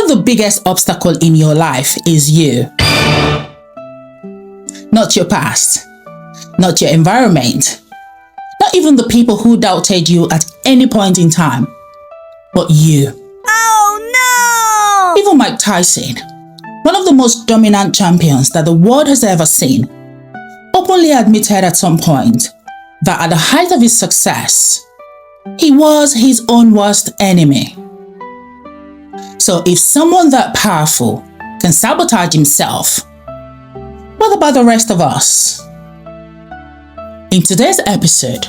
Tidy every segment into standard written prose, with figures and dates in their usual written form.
of the biggest obstacles in your life is you. Not your past, not your environment, not even the people who doubted you at any point in time, but you. Oh no! Even Mike Tyson, one of the most dominant champions that the world has ever seen, openly admitted at some point that at the height of his success, he was his own worst enemy. So if someone that powerful can sabotage himself, what about the rest of us? In today's episode,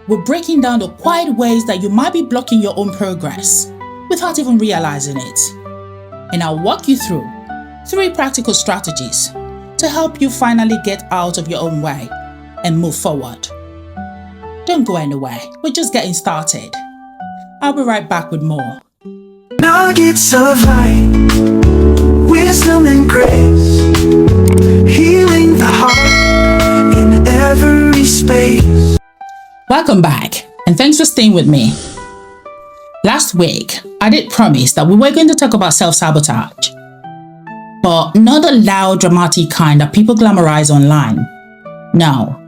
we're breaking down the quiet ways that you might be blocking your own progress without even realizing it. And I'll walk you through 3 practical strategies to help you finally get out of your own way and move forward. Don't go anywhere, we're just getting started. I'll be right back with more. Nuggets of light, wisdom and grace, healing the heart in every space. Welcome back, and thanks for staying with me. Last week, I did promise that we were going to talk about self-sabotage, but not the loud, dramatic kind that people glamorize online. No,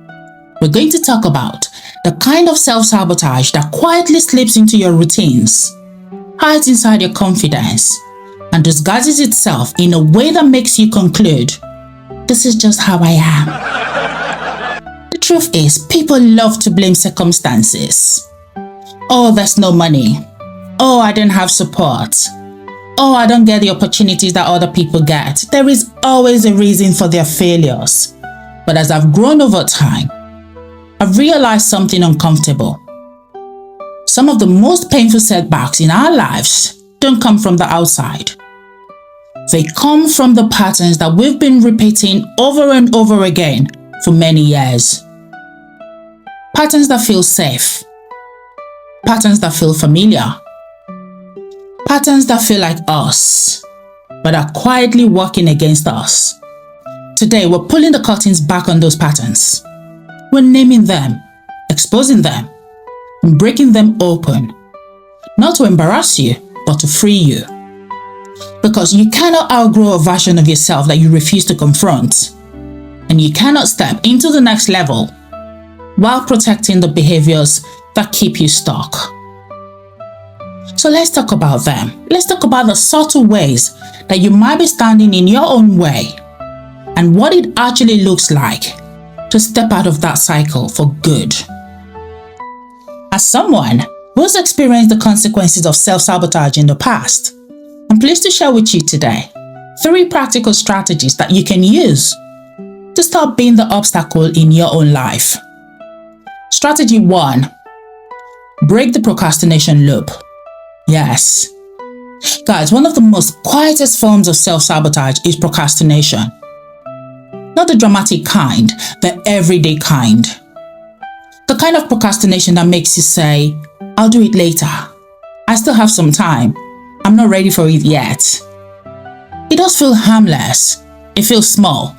we're going to talk about the kind of self-sabotage that quietly slips into your routines, hides inside your confidence, and disguises itself in a way that makes you conclude, this is just how I am. The truth is, people love to blame circumstances. Oh, there's no money. Oh, I didn't have support. Oh, I don't get the opportunities that other people get. There is always a reason for their failures. But as I've grown over time, I've realized something uncomfortable. Some of the most painful setbacks in our lives don't come from the outside. They come from the patterns that we've been repeating over and over again for many years. Patterns that feel safe. Patterns that feel familiar. Patterns that feel like us, but are quietly working against us. Today, we're pulling the curtains back on those patterns. We're naming them, exposing them, and breaking them open. Not to embarrass you, but to free you. Because you cannot outgrow a version of yourself that you refuse to confront. And you cannot step into the next level while protecting the behaviors that keep you stuck. So let's talk about them. Let's talk about the subtle ways that you might be standing in your own way and what it actually looks like to step out of that cycle for good. As someone who's experienced the consequences of self-sabotage in the past, I'm pleased to share with you today 3 practical strategies that you can use to stop being the obstacle in your own life. Strategy 1. Break the procrastination loop. Yes. Guys, one of the most quietest forms of self-sabotage is procrastination. Not the dramatic kind, the everyday kind. The kind of procrastination that makes you say, I'll do it later. I still have some time. I'm not ready for it yet. It does feel harmless. It feels small.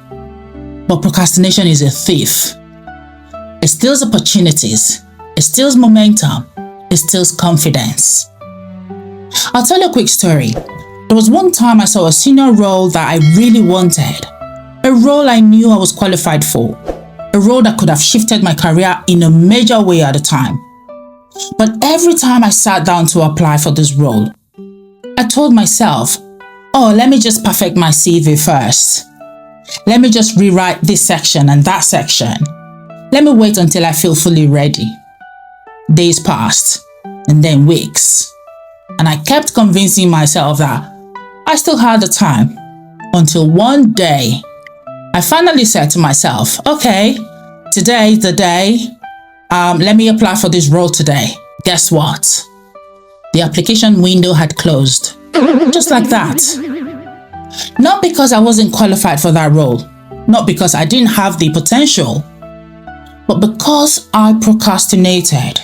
But procrastination is a thief. It steals opportunities. It steals momentum. It steals confidence. I'll tell you a quick story. There was one time I saw a senior role that I really wanted. A role I knew I was qualified for. A role that could have shifted my career in a major way at the time. But every time I sat down to apply for this role, I told myself, oh, let me just perfect my CV first. Let me just rewrite this section and that section. Let me wait until I feel fully ready. Days passed, and then weeks. And I kept convincing myself that I still had the time, until one day, I finally said to myself, okay, today is the day. Let me apply for this role today. Guess what? The application window had closed. Just like that. Not because I wasn't qualified for that role. Not because I didn't have the potential. But because I procrastinated.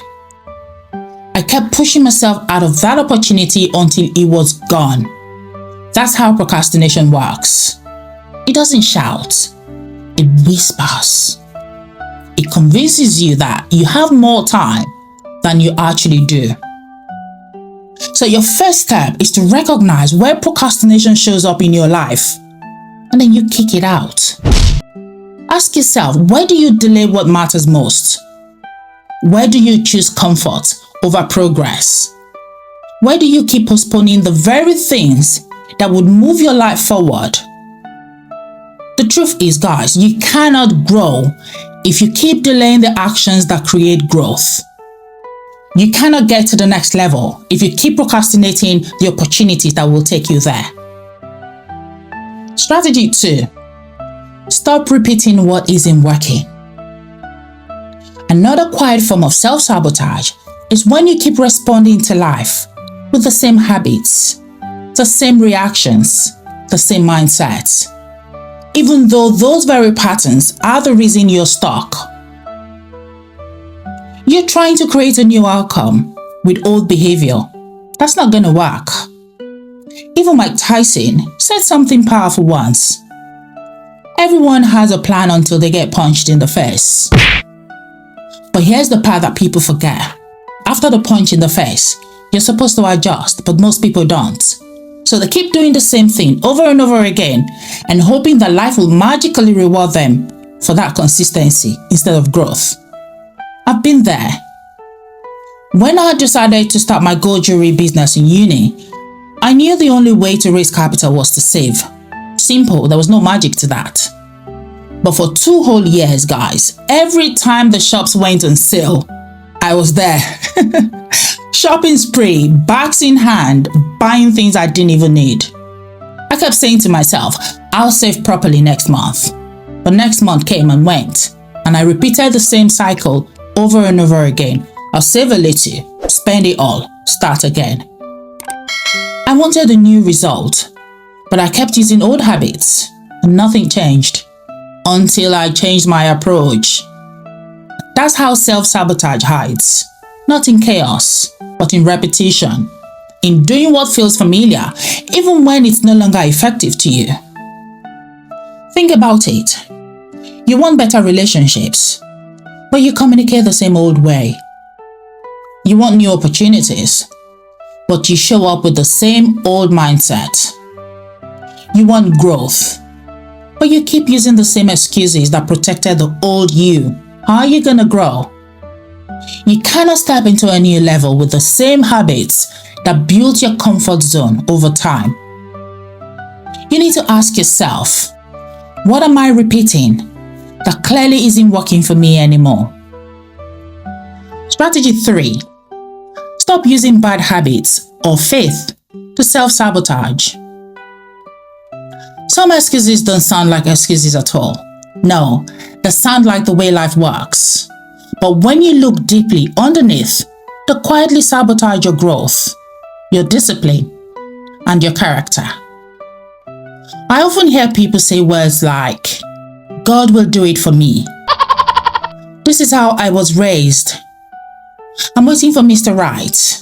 I kept pushing myself out of that opportunity until it was gone. That's how procrastination works. It doesn't shout. It whispers. It convinces you that you have more time than you actually do. So your first step is to recognize where procrastination shows up in your life, and then you kick it out. Ask yourself, where do you delay what matters most? Where do you choose comfort over progress? Where do you keep postponing the very things that would move your life forward? The truth is, guys, you cannot grow if you keep delaying the actions that create growth. You cannot get to the next level if you keep procrastinating the opportunities that will take you there. Strategy 2. Stop repeating what isn't working. Another quiet form of self-sabotage is when you keep responding to life with the same habits, the same reactions, the same mindsets, even though those very patterns are the reason you're stuck. You're trying to create a new outcome with old behavior. That's not going to work. Even Mike Tyson said something powerful once. Everyone has a plan until they get punched in the face. But here's the part that people forget. After the punch in the face, you're supposed to adjust, but most people don't. So they keep doing the same thing over and over again and hoping that life will magically reward them for that consistency instead of growth. I've been there. When I decided to start my gold jewelry business in uni, I knew the only way to raise capital was to save. Simple, there was no magic to that. But for 2 whole years, guys, every time the shops went on sale, I was there. Shopping spree, bags in hand, buying things I didn't even need. I kept saying to myself, I'll save properly next month. But next month came and went, and I repeated the same cycle over and over again. I'll save a little, spend it all, start again. I wanted a new result, but I kept using old habits, and nothing changed until I changed my approach. That's how self-sabotage hides. Not in chaos, but in repetition, in doing what feels familiar, even when it's no longer effective to you. Think about it. You want better relationships, but you communicate the same old way. You want new opportunities, but you show up with the same old mindset. You want growth, but you keep using the same excuses that protected the old you. How are you gonna grow? You cannot step into a new level with the same habits that built your comfort zone over time. You need to ask yourself, what am I repeating that clearly isn't working for me anymore? Strategy 3. Stop using bad habits or faith to self-sabotage. Some excuses don't sound like excuses at all. No, they sound like the way life works. But when you look deeply underneath, they quietly sabotage your growth, your discipline, and your character. I often hear people say words like, God will do it for me. This is how I was raised. I'm waiting for Mr. Right.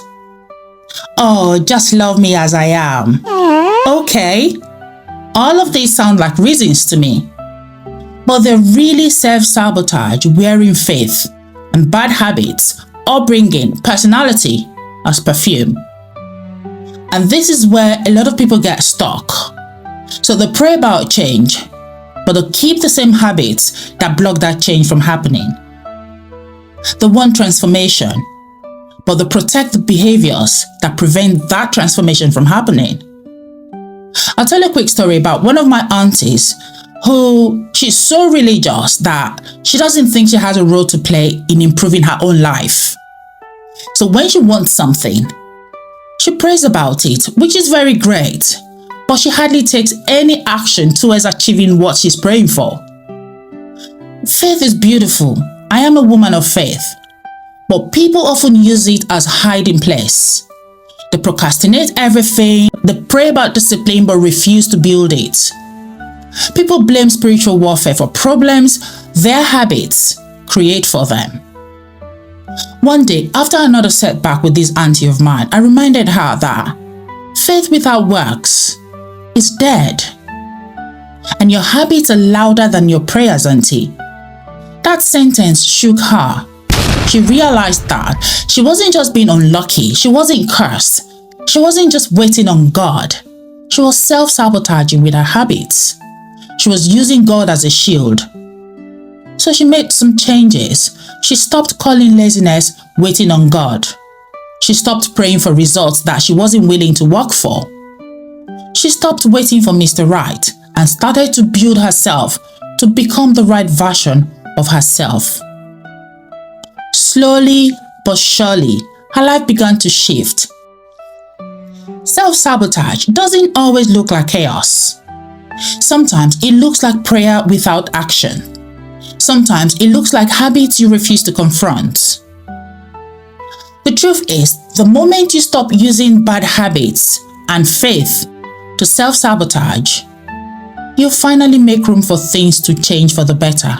Oh, just love me as I am. Okay. All of these sound like reasons to me. But they're really self-sabotage, wearing faith, and bad habits, upbringing, personality as perfume. And this is where a lot of people get stuck. So they pray about change, but they keep the same habits that block that change from happening. They want transformation, but they protect the behaviors that prevent that transformation from happening. I'll tell a quick story about one of my aunties who she's so religious that she doesn't think she has a role to play in improving her own life. So when she wants something, she prays about it, which is very great, but she hardly takes any action towards achieving what she's praying for. Faith is beautiful. I am a woman of faith, but people often use it as hiding place. They procrastinate everything, they pray about discipline but refuse to build it. People blame spiritual warfare for problems their habits create for them. One day, after another setback with this auntie of mine, I reminded her that faith without works is dead. And your habits are louder than your prayers, auntie. That sentence shook her. She realized that she wasn't just being unlucky, she wasn't cursed. She wasn't just waiting on God. She was self-sabotaging with her habits. She was using God as a shield. So she made some changes. She stopped calling laziness waiting on God. She stopped praying for results that she wasn't willing to work for. She stopped waiting for Mr. Right and started to build herself to become the right version of herself. Slowly but surely, her life began to shift. Self-sabotage doesn't always look like chaos. Sometimes it looks like prayer without action. Sometimes it looks like habits you refuse to confront. The truth is, the moment you stop using bad habits and faith to self-sabotage, you'll finally make room for things to change for the better.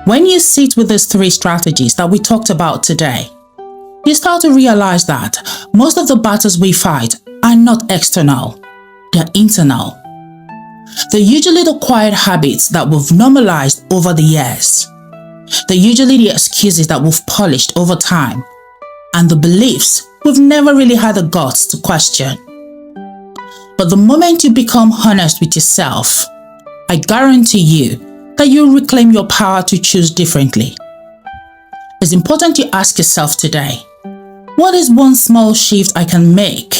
When you sit with these 3 strategies that we talked about today, you start to realize that most of the battles we fight are not external, they're internal. They're usually the quiet habits that we've normalized over the years. They're usually the excuses that we've polished over time, and the beliefs we've never really had the guts to question. But the moment you become honest with yourself, I guarantee you that you'll reclaim your power to choose differently. It's important you ask yourself today, what is one small shift I can make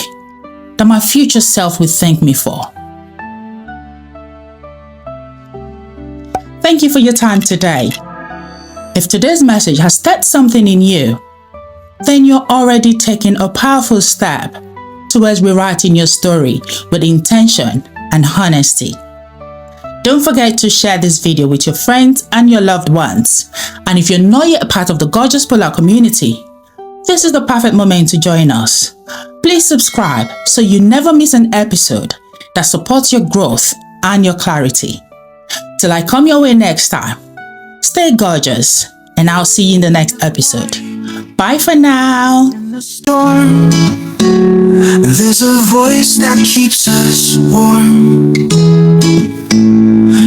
that my future self will thank me for? Thank you for your time today. If today's message has stirred something in you, then you're already taking a powerful step towards rewriting your story with intention and honesty. Don't forget to share this video with your friends and your loved ones. And if you're not yet a part of the Gorgeous Polar community, this is the perfect moment to join us. Please subscribe so you never miss an episode that supports your growth and your clarity. Till I come your way next time, stay gorgeous, and I'll see you in the next episode. Bye for now. In the storm, there's a voice that keeps us warm.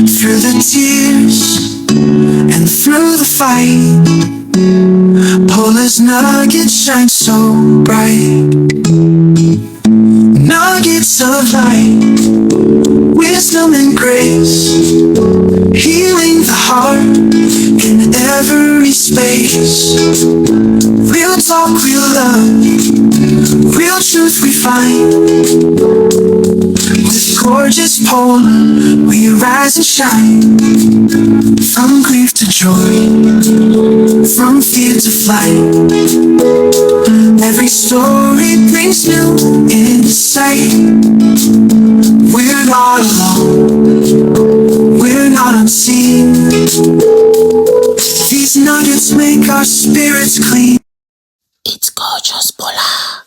Through the tears and through the fight, Polar's nuggets shine so bright. Nuggets of light, wisdom and grace, healing the heart in every space. Real talk, real love, real truth we find. With gorgeous Polar, we rise and shine. From grief to joy, from fear to flight. Every story brings new insight. We're not alone, we're not unseen. These nuggets make our spirits clean. It's Gorgeous Polar.